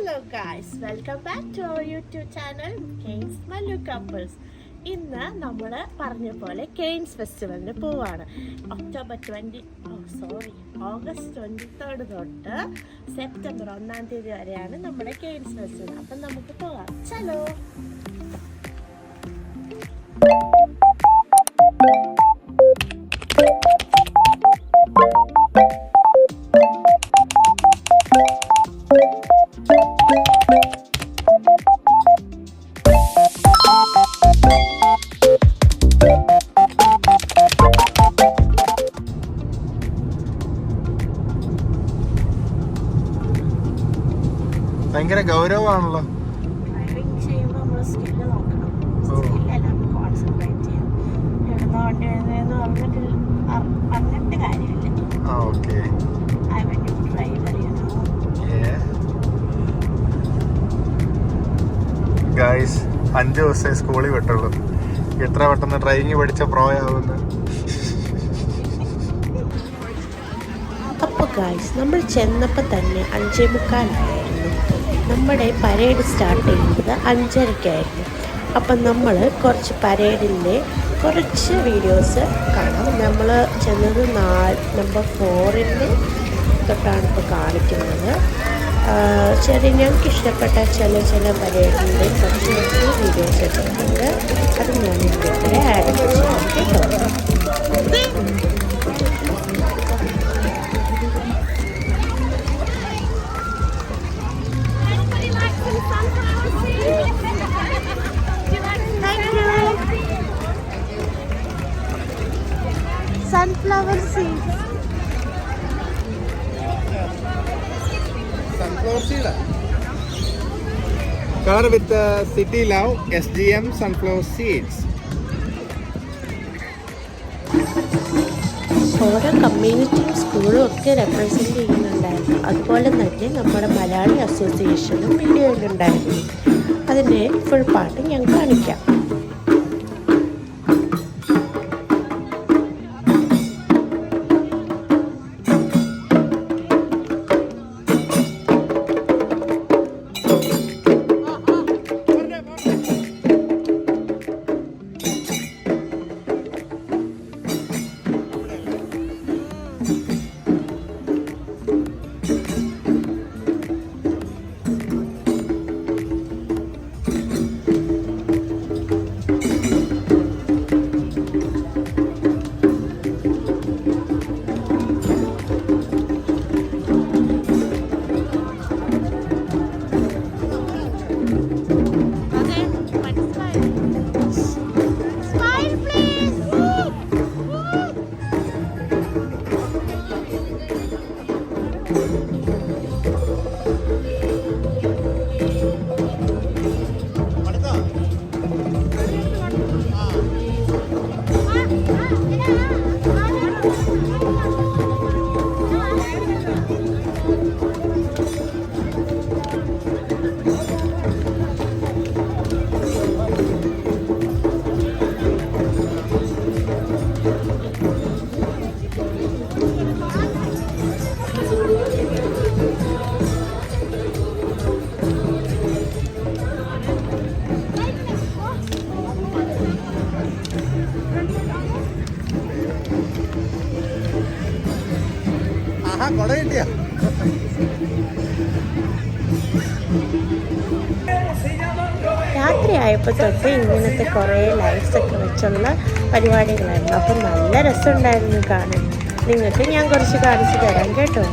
Hello guys, welcome back to our YouTube channel Kane's Malu Couples. ഇന്ന് നമ്മൾ പറഞ്ഞ പോലെ കെയ്ൻസ് ഫെസ്റ്റിവലിന് പോവാണ്. ഓഗസ്റ്റ് 23 തൊട്ട് സെപ്റ്റംബർ 1 വരെയാണ് നമ്മുടെ കെയ്ൻസ് ഫെസ്റ്റിവൽ. അപ്പം നമുക്ക് പോവാം. ചലോ. ഭയങ്കര ഗൗരവമാണല്ലോ. ഡ്രൈവിംഗ് ചെയ്യുമ്പോൾ നമ്മൾ സ്കില്ല് നോക്കണം. സ്കില്ലെല്ലാം കോൺസെൻട്രേറ്റ് ചെയ്യണം. എവിടുന്ന വണ്ടി വരുന്നതെന്ന് പറഞ്ഞിട്ട് കാര്യമില്ല. I went to drive, you know. Guys 5 ദിവസമേ സ്കൂളിൽ വിട്ടുള്ളൂ. എത്ര പെട്ടെന്ന് ഡ്രൈവിംഗ് പഠിച്ച പ്രോ ആവുന്നു. അപ്പോൾ ഗൈസ് നമ്മൾ ചെന്നപ്പോൾ തന്നെ 5:45 നമ്മുടെ പരേഡ് സ്റ്റാർട്ട് ചെയ്യുന്നത് 5:30 അപ്പം നമ്മൾ കുറച്ച് പരേഡിൻ്റെ കുറച്ച് വീഡിയോസ് കാണാം. നമ്മൾ ചെന്നത് നമ്പർ 4 തൊട്ടാണ് ഇപ്പോൾ കാണിക്കുന്നത്. ഞങ്ങൾക്ക് ഇഷ്ടപ്പെട്ട ചില പരേഡിൻ്റെ കുറച്ച് വീഡിയോസ് എടുത്തിട്ടുണ്ട്. അത് ഞാൻ ഇവിടെ ആഡ് ചെയ്യാം കേട്ടോ. Sunflower seeds. Sunflower seed. Color with City Love SGM sunflower seeds. ഓരോ കമ്മ്യൂണിറ്റിയും സ്കൂളും ഒക്കെ റെപ്രസെൻറ്റ് ചെയ്യുന്നുണ്ടായിരുന്നു. അതുപോലെ തന്നെ നമ്മുടെ മലയാളി അസോസിയേഷനും വീഡിയോയിലുണ്ടായിരുന്നു. അതിൻ്റെ ഫുൾ പാട്ട് ഞാൻ കാണിക്കാം. രാത്രിയായപ്പോൾ തൊട്ട് ഇങ്ങനത്തെ കുറേ ലൈറ്റ്സ് ഒക്കെ വെച്ചുള്ള പരിപാടികളായിരുന്നു. അപ്പം നല്ല രസമുണ്ടായിരുന്നു കാണാൻ. നിങ്ങൾക്ക് ഞാൻ കുറച്ച് കാണിച്ചു തരാം കേട്ടോ.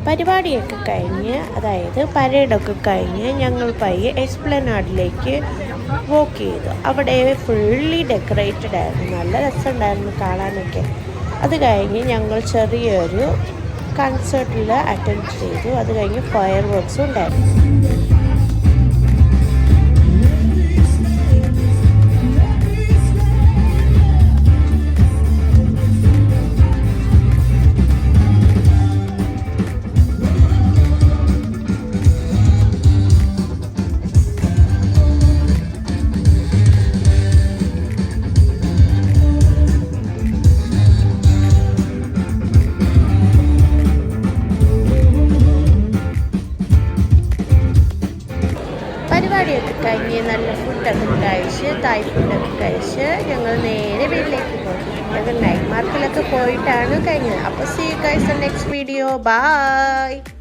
പരിപാടിയൊക്കെ കഴിഞ്ഞ്, അതായത് പരേഡൊക്കെ കഴിഞ്ഞ് ഞങ്ങൾ പയ്യെ എക്സ്പ്ലനാഡിലേക്ക് വോക്ക് ചെയ്തു. അവിടെ ഫുള്ളി ഡെക്കറേറ്റഡ് ആയിരുന്നു, നല്ല രസമുണ്ടായിരുന്നു കാണാനൊക്കെ. അത് കഴിഞ്ഞ് ഞങ്ങൾ ചെറിയൊരു കൺസേർട്ടിൽ അറ്റൻഡ് ചെയ്തു. അത് കഴിഞ്ഞ് ഫയർ വർക്ക്സും ഉണ്ടായിരുന്നു. പരിപാടിയൊക്കെ കഴിഞ്ഞ് നല്ല ഫുഡൊക്കെ കഴിച്ച്, തായ് ഫുഡൊക്കെ കഴിച്ച് ഞങ്ങൾ നേരെ വീട്ടിലേക്ക് പോയി. ഞങ്ങൾ നൈറ്റ് മാർക്കറ്റിലൊക്കെ പോയിട്ടാണ് കഴിഞ്ഞത്. അപ്പോൾ see you guys in next video. By.